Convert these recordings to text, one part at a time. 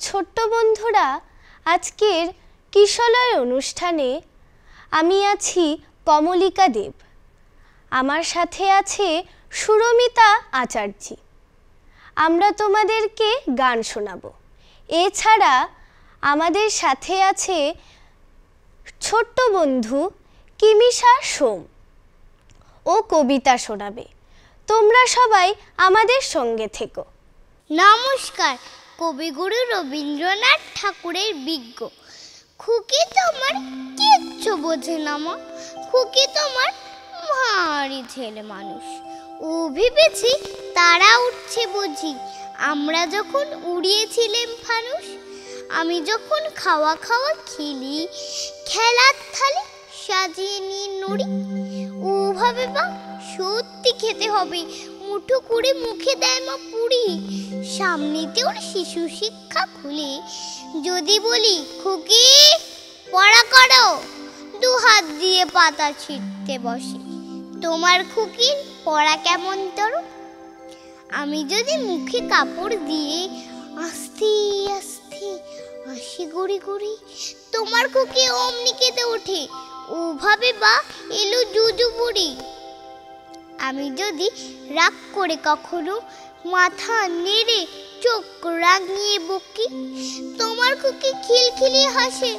ছোট্ট বন্ধুরা, আজকের কিশলয় অনুষ্ঠানে আমি আছি কমলিকা দেব। আমার সাথে আছে সুরমিতা আচার্যি। আমরা তোমাদেরকে গান শোনাবো। এছাড়া আমাদের সাথে আছে ছোট্ট বন্ধু কিমিশা সোম, ও কবিতা শোনাবে। তোমরা সবাই আমাদের সঙ্গে থেকো। নমস্কার। কবিগুরু রবীন্দ্রনাথ ঠাকুরের বিজ্ঞ খুকি তোমার কিচ্ছু বোঝে না মা, খুকি তোমার ভারী ছেলে মানুষ। ও ভেবেছি তারা উঠছে বুঝি, আমরা যখন উড়িয়েছিলাম ফানুস। আমি যখন খাওয়া খাওয়া খেলি, খেলার থালি সাজিয়ে নিয়ে নড়ি। ও ভাবে বা সত্যি খেতে হবে, মুঠো করে মুখে দেয় মা পুরি। সামনেতে ওর শিশু শিক্ষা খুলে যদি বলি খুকি পড়া করো, দু হাত দিয়ে পাতা ছিঁড়তে বসে। তোমার খুকির পড়া কেমন তোর? আমি যদি মুখে কাপড় দিয়ে আস্তে আস্তে হাসি গড়ি গড়ি, তোমার খুকি অমনি কেঁদে ওঠে। ও ভাবে বা এলো জুজু বুড়ি। আমি যদি রাগ করে কখনো মাথা নেড়ে চোখ রাঙিয়ে বকি, তোমার খুকি খিলখিলিয়ে হাসে,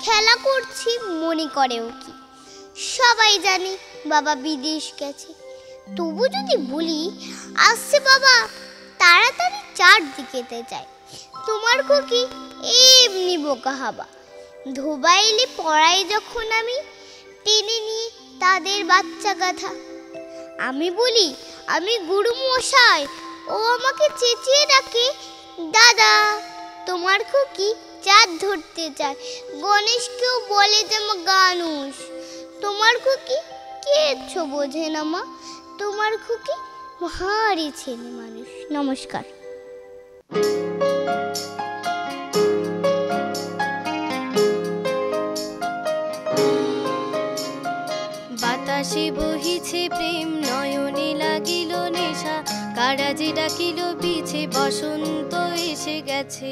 খেলা করছি মনে করে ও কি। সবাই জানে বাবা বিদেশ গেছে, তবু যদি বলি আসছে বাবা, তাড়াতাড়ি চারদিকেতে যায়। তোমার খুকি এমনি বোকা হাবা। ধোবাইলে পড়াই যখন আমি টেনে নিয়ে তাদের বাচ্চা গাধা। আমি বলি আমি গুরু মশাই, ও আমাকে চেঁচিয়ে ডাকে দাদা। তোমার খুকি চাঁদ ধরতে চায়, গণেশকেও বলে যে মা গানুষ। তোমার খুকি কিচ্ছু বোঝে না মা, তোমার খুকি ভারী ছেলে মানুষ। নমস্কার। বাতাসে বহিছে প্রেম, নয়নে লাগিল নেশা, কারাজি ডাকিল পিছে, বসন্ত এসে গেছে।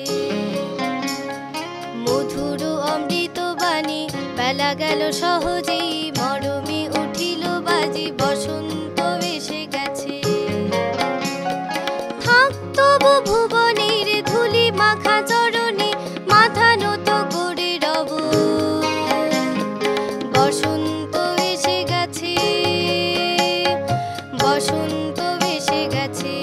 মধুর অমৃত বাণী বেলা গেল সহজেই, মরমে উঠিল বাজি, বসন্ত এসে গেছে। থাক তবু ভুবনের ধুলি মাখা চরণে, মাথা নত করে রব। বসন্ত এসে গেছে, বসন্ত এসে গেছে।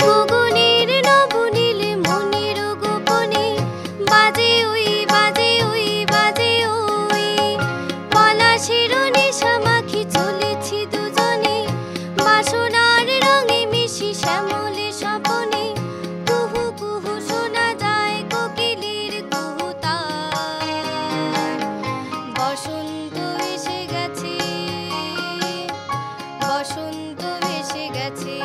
গগনের নবনীল মনের গোপনে, বাজে ওই বাজে ওই বাজে ওই। পলাশের নেশা মাখি চলেছি দুজনে, বাসনার রঙে মিশি শ্যামলে স্বপনে। কুহু কুহু শোনা যায় কোকিলের কুহুতান। বসন্ত এসে গেছে, বসন্ত এসে গেছে।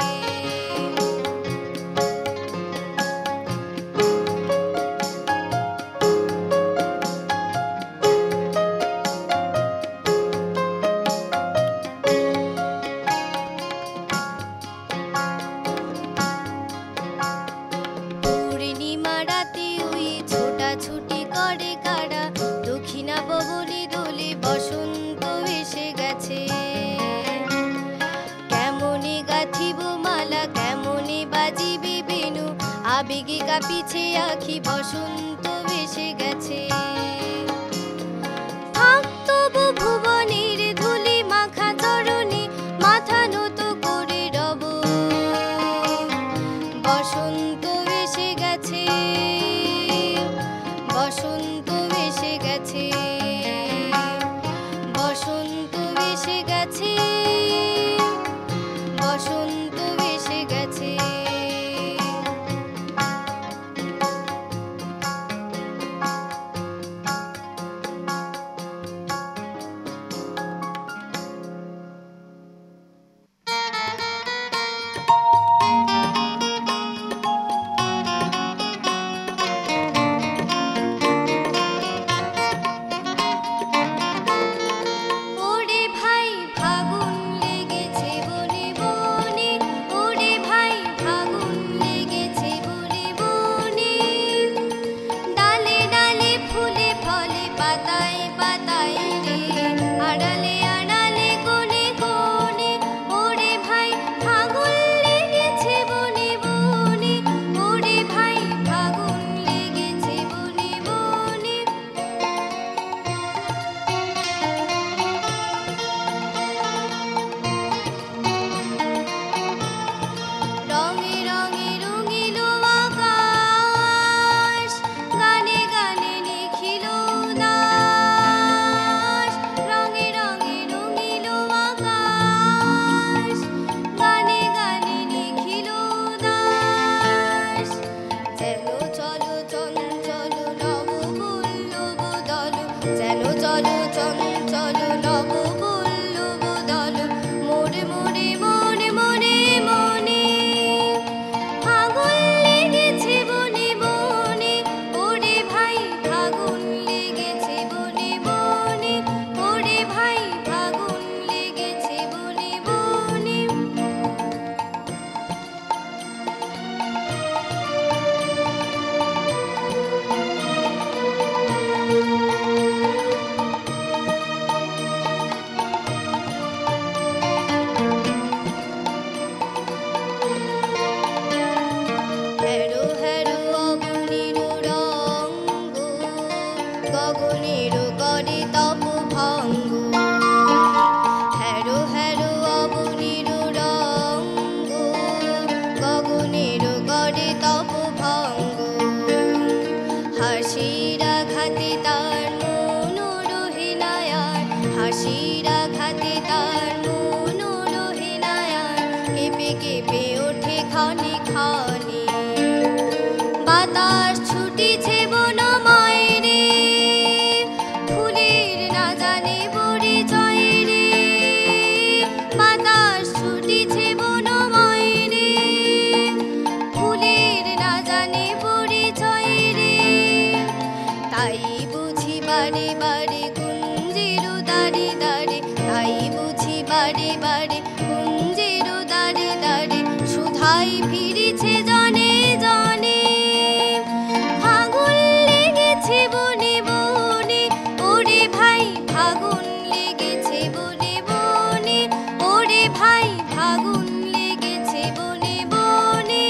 পূর্ণিমা রাতে ওই ছোটাছুটি করে কারা, দক্ষিণা ববনে দোলে, বসন্ত এসে গেছে। কেমনে গাঁথিব মালা, কেমনে বাজিবে বেণু, আবেগে কাঁপিছে আখি, বসন্ত এসে গেছে। থাক তবু ভুবনের ধুলি মাখা চরণে, মাথা নত করে রব। বসন্ত এসে গেছে, বসন্ত এসে গেছে, বসন্ত এসে গেছে, বসন্ত এসে গেছে। বাতাস ছুটিছে বনময় রে, ফুলের না জানে পরিচয় রে, বাতাস ছুটিছে বনময় রে, ফুলের না জানে পরিচয় রে। তাই বুঝি বারে বারে কুঞ্জের দাঁড়ে দাঁড়ে, তাই বুঝি বারে বারে কুঞ্জের দাঁড়ে দাঁড়ে, সুধাই ফিরেছে জনে জনে। ফাগুন লেগেছে বনে বনে, ওরে ভাই ফাগুন লেগেছে বনে বনে, ওরে ভাই ফাগুন লেগেছে বনে বনে।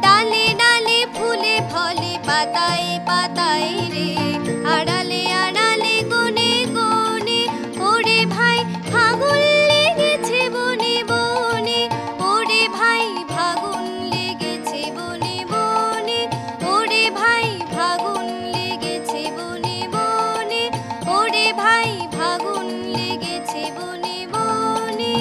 ডালে ডালে ফুলে ফলে পাতায় পাতায় রে, আড়ালে আড়ালে কোণে কোণে, ওরে ভাই ফাগুন লেগেছে বনে বনে, ওরে ভাই ফাগুন লেগেছে বনে বনে, ওরে ভাই ফাগুন লেগেছে বনে বনে, ওরে ভাই ফাগুন লেগেছে বনে বনে।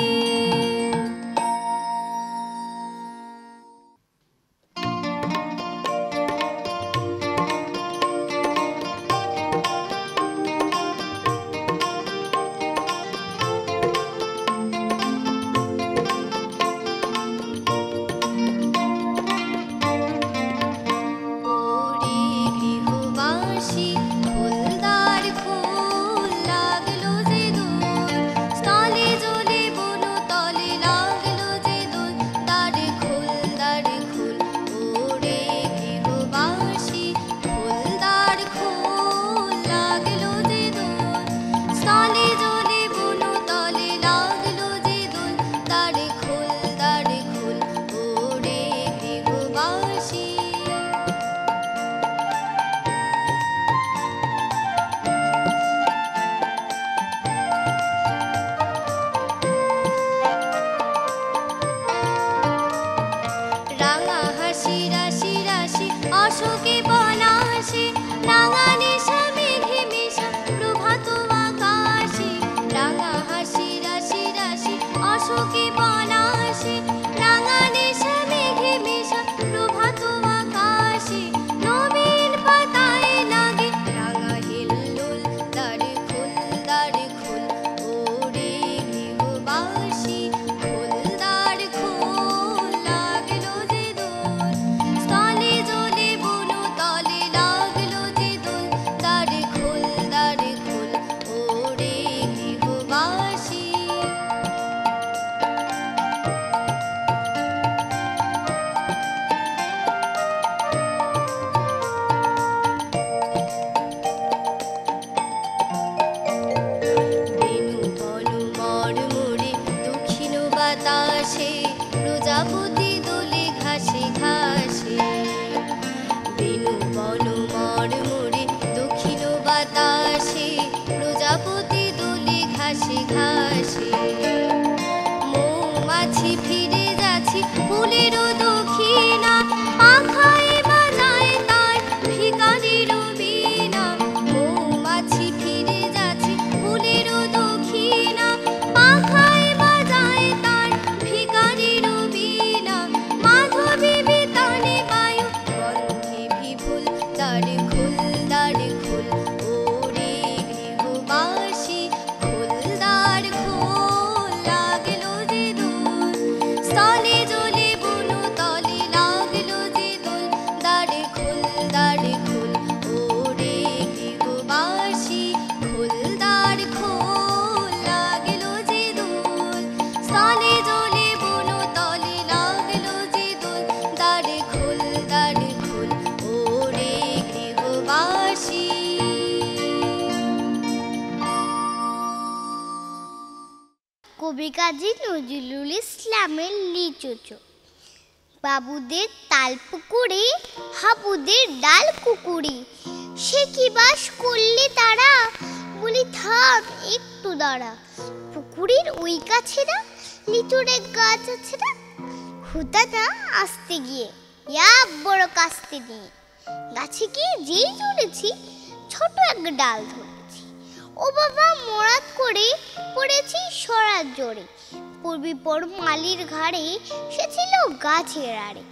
ওরে গৃহবাসী ফুলদার ফুল লাগলো যে দোল, স্থলে জলে বনতলে লাগলো যে দোল, দ্বারে খোল দ্বারে খোল। ওরে গৃহবাসী ফুলদার ফুল লাগলো যে দোল, স্থলে জলে বনতলে লাগলো যে দোল, দ্বারে খোল দ্বারে খোল। ওরে গৃহবাসী রাঙা হাসি রাশি রাশি অশোকে বনাশে, রাঙা নেশা মেঘে মেশা প্রভাত আকাশে। রাঙা হাসি রাশি রাশি অশোকে বনাশে, রাঙা নেশা মেঘে মেশা প্রভাত আকাশে। নবীন পাতায় লাগে রাঙা হিল্লোল, দ্বারে খোল দ্বারে খোল। ওরে গৃহবাসী ফুলদার খোল লাগলো যে দোল, স্থলে জলে বনতলে লাগলো যে দোল, দ্বারে খোল দ্বারে খোল। ওরে গৃহবাসী বেনু বন মরমরে দক্ষিণ বাতাসে, প্রজাপতি দোলে ঘাসে ঘাসে। বেনু বন মরমরে দক্ষিণ বাতাসে, প্রজাপতি দোলে ঘাসে ঘাসে। মৌমাছি ফিরে যাচ্ছি ফুলেরও দক্ষিণা, পাখায় বাজায় তার ভিখারির বীণা। মৌমাছি ফিরে যাচ্ছি ফুলেরও দক্ষিণা, পাখায় বাজায় তার ভিখারির বীণা। মাধবী বিতানে বায়ু গন্ধে বিপুল, দ্বারে খোল দ্বারে খোল। ওরে গৃহবাসী ফুলদার খোল লাগলো যে দোল, স্থলে জলে বনতলে লাগলো যে দোল, দ্বারে খোল দ্বারে খোল। ওরে গৃহবাসী ফুলদার খোল লাগলো যে দোল, স্থলে জলে বনতলে লাগলো যে দোল, দ্বারে খোল দ্বারে খোল। ওরে গৃহবাসী কবি কাজী নজরুল ইসলামের লিচুচো। বাবুদের তাল পুকুরে, হাবুদের ডাল কুকুরে, সে কি বাস করলে তারা, বলি থাম একটু দাঁড়া। পুকুরের ওই কাছে না লিচুর এক গাছ আছে না, হুতাটা আসতে গিয়ে বড় কাস্তে নিয়ে গাছে গিয়ে যেই চড়েছি, ছোট এক ডাল ধরেছি। ও বাবা মরাত করে পড়েছি সরার জোরে, পড়বি পড় মালির ঘাড়ে, সে ছিল গাছের আড়ে।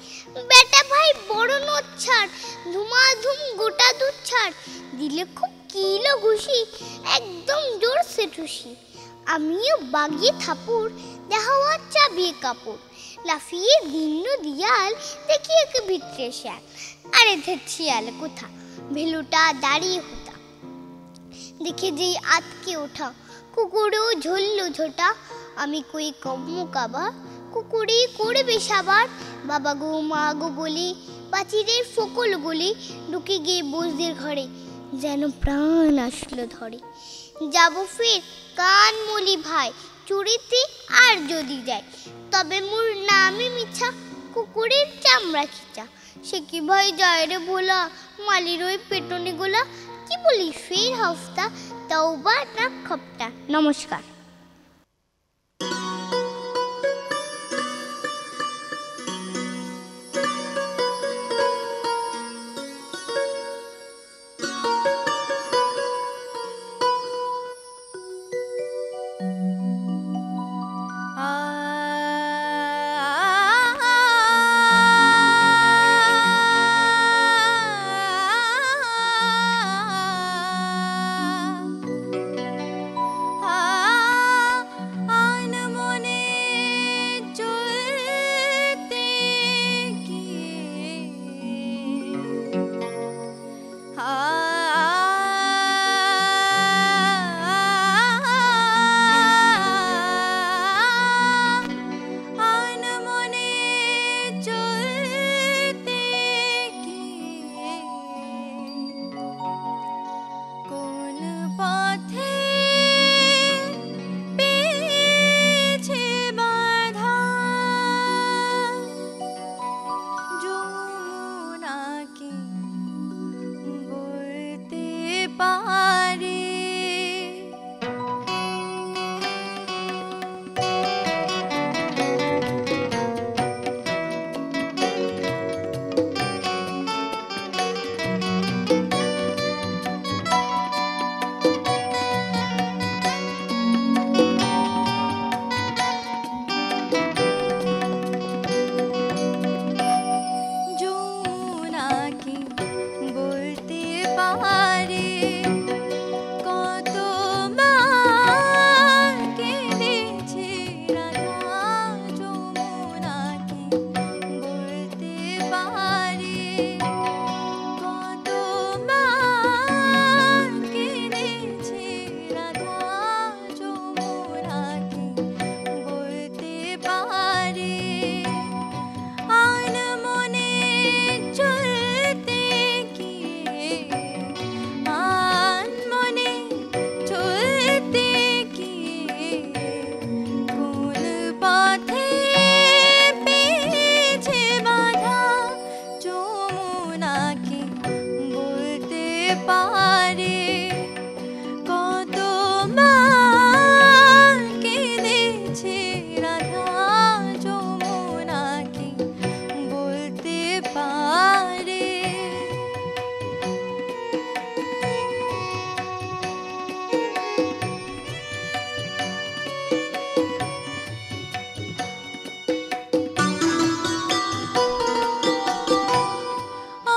বেটা ভাই বড় নদ ছাড়, ধুমাধুম গোটা দুধ ছাড়, দিলে খুব কিলো ঘুষি, একদম জোরসে ঠুসি। আমিও বাগিয়ে থাপুর, দেখাও চাবিয়ে কাপড়, লাফিয়ে দিন্ন দিয়াল, দেখি একে ভিতরে শিয়াল। আরে ধের শিয়াল কোথা, ভেলুটা দাঁড়িয়ে হোতা, দেখে যেই আতকে ওঠা, কুকুরেও ঝরল ঝোটা। আমি কই কম্ম কাবা, কুকুরে করবে সাবার, বাবা গো মা গো বলি, পাচিরের ফকল গলি, ঢুকে গিয়ে বসদের ঘরে, যেন প্রাণ আসলো ধরে। যাব ফের কান মলি ভাই, চুরিতে আর যদি যায়, তবে মোর নামে মিছা, কুকুরের চামড়া খিচা। সে কি ভাই যায় রে ভোলা, মালির ওই পেটনি গোলা, কি বলি ফের হফতা, তওবা না খপটা। নমস্কার।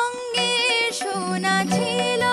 অঙ্গে সোনা ছিল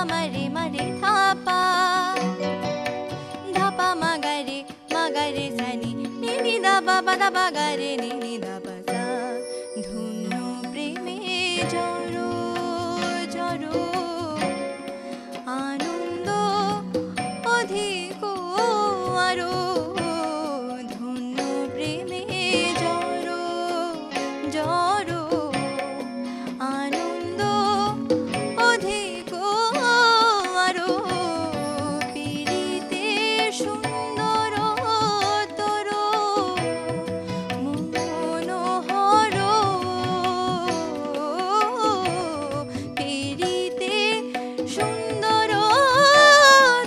mare mare thapa dhapa magare sani ni ni da ba ga re ni ni da ba sa ধন্য প্রেমে জড়ো জড়ো আনন্দ অধিক আরো ধন্য প্রেমে জড়ো জড়ো আনন্দ অধিক আরো পিরিতে সুন্দর তর মনোহর পিরিতে সুন্দর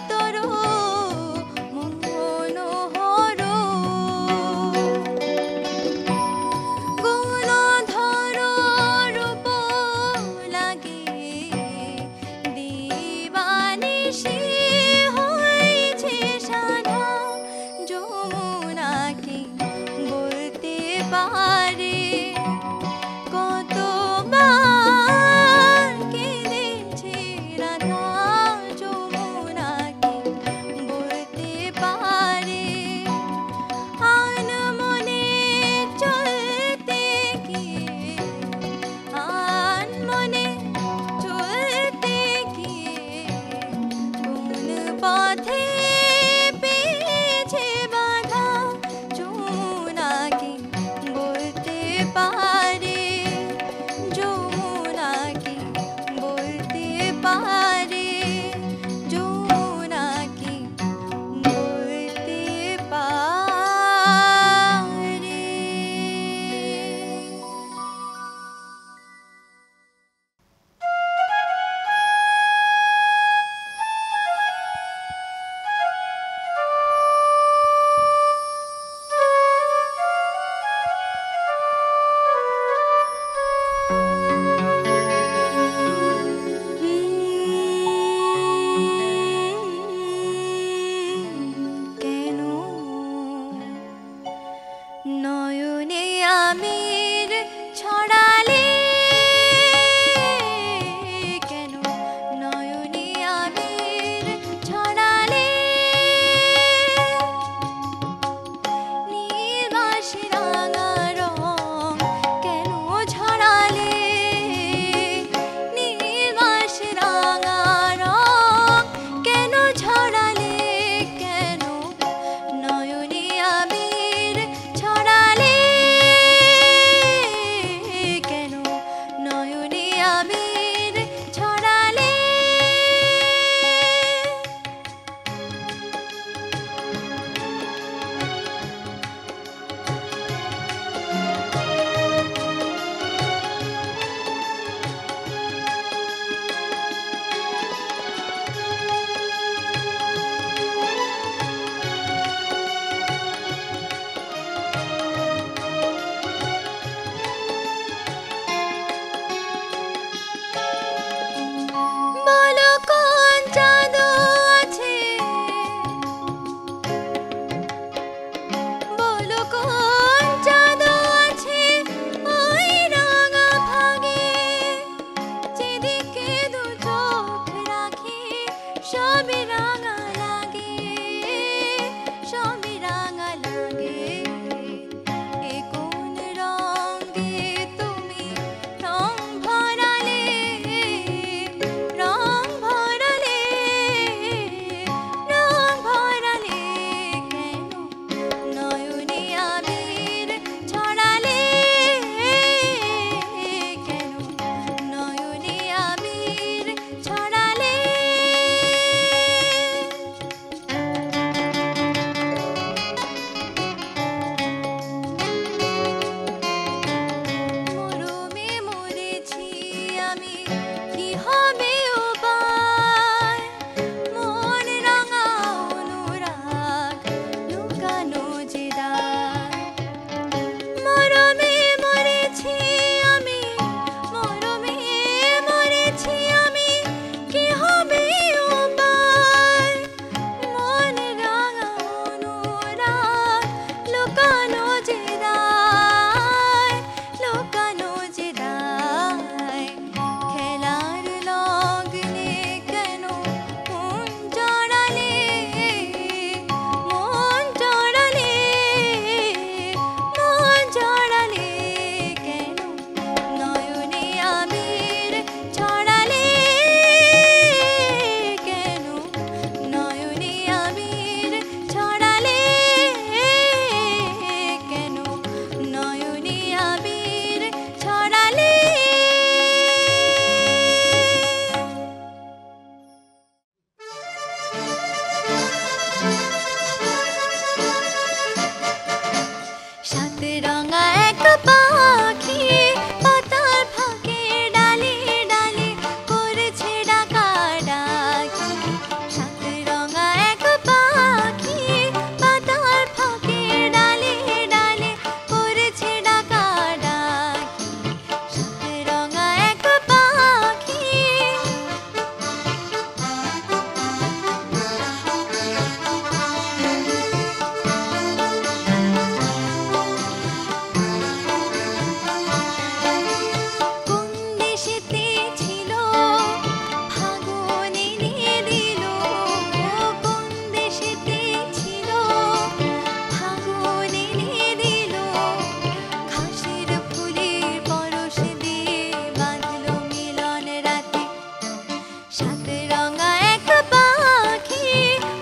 তর মনোহর গুণধর রূপ লাগে দিবানিশি হয়েছে সাধা যমুনাকে বলতে পারে কতবার কেঁদেছে রাধা যমুনাকে বলতে পারে আন মনে চলতে গিয়ে আন মনে চলতে গিয়ে কোন পথে পেয়েছে বাধা যমুনাকে বলতে পারে যমুনাকে বলতে পারে যমুনাকে বলতে পারে। কেন নয়নে আমির ছড়ালে কেন নয়নে আমির ছড়ালে নীলবাসে রাঙা রং কেন ছড়ালে নীলবাসে রাঙা রং কেন ছড়ালে কেন নয়নে আবির ছড়ালে কেন নয়নে আবির ছড়ালে সাত রঙা এক পাখি পাতার ফাঁকে ডালে ডালে করেছে ডাকাডাকি। সাত রঙা এক পাখি পাতার ফাঁকে ডালে ডালে করেছে ডাকাডাকি। সাত রঙা এক পাখি। কোন দেশেতে ছিল ফাগুন এনে দিল, কোন দেশেতে ছিল ফাগুন এনে দিল। ঘাসের ফুলের পরশ দিয়ে বাঁধলো মিলন রাতে। সাত রঙা এক পাখি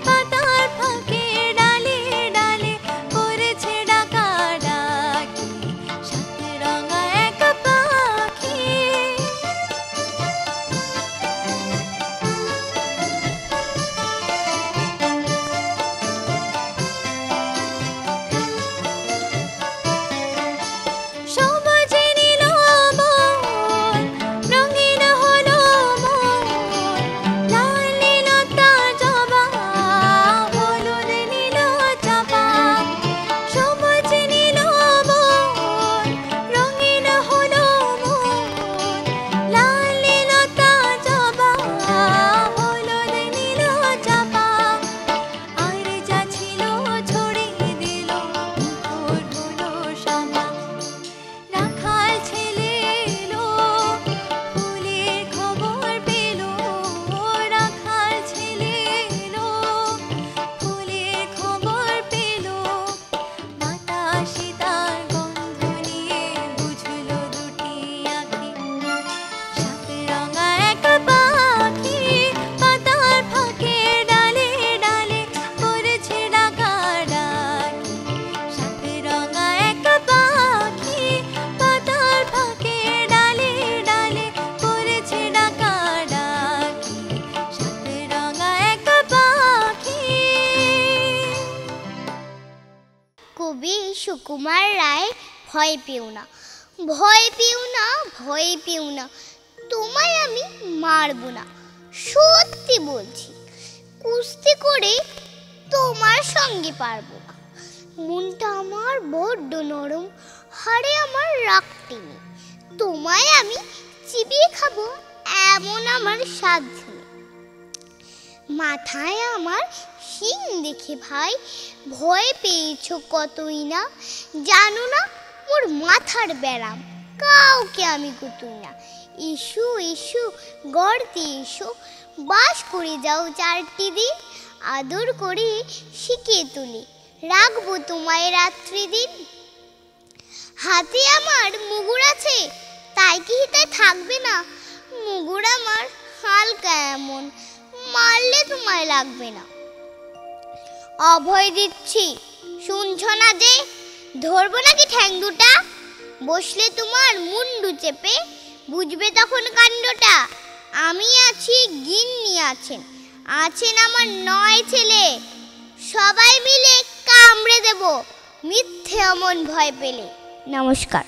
পাতার ফাঁকে ডালে ডালে করেছে ডাকাডাকি। সাত রঙা এক পাখি। সবুজে নীল বন, রঙিন হলো মন। লাল নীলতা জবা, হলুদ নীল চাপা। সবুজ নীল বন, রঙিন হলো মন। লাল নীলতা জবা, হলুদ নীল চাপা। আর যা ছিল ছড়িয়ে দিল, মুখর হলো সাদা। রাখাল ছেলে এলো, ফুলের খবর পেল। রাখাল ছেলে এলো, ফুলের খবর পেল। বাতাসে তার গন্ধ নিয়ে বুঝলো দুটি আঁখি। সাত রঙা এক পাখি পাতার ফাঁকে ডালে ডালে করেছে ডাকাডাকি। সাত রঙা এক পাখি পাতার ফাঁকে ডালে ডালে করেছে ডাকাডাকি। সাত রঙা এক পাখি। কবি সুকুমার রায়। ভয় পেও না, ভয় পেও না, ভয় পেও না, তোমায় আমি মারবো না। সত্যি বলছি, কুস্তি করে তোমার সঙ্গে পারবো না। মনটা আমার বড্ড নরম, হাড়ে আমার রাখতে নেই। তোমায় আমি চিবিয়ে খাবো এমন আমার সাধ্য নেই। মাথায় আমার শিং দেখে ভাই ভয় পেয়েছো কতই না। জানো না মোর মাথার ব্যারাম, কাউকে আমি গুতুই না। এসো এসো গর্তে এসো, বাস করে যাও 4টি দিন। আদর করে শিখিয়ে তুলি, রাখবো তোমায় রাত্রি দিন। হাতে আমার মুগুর আছে, তাই কি হিতায় থাকবে না? মুগুর আমার হালকা এমন, মারলে তোমায় লাগবে না। অভয় দিচ্ছি, শুনছ না যে? ধরবো নাকি ঠ্যাং দুটা? বসলে তোমার মুন্ডু চেপে, বুঝবে তখন কাণ্ডটা। আমি আছি, গিন্নি আছেন, আছেন আমার 9 ছেলে। সবাই মিলে কামড়ে দেব মিথ্যে অমন ভয় পেলে। নমস্কার।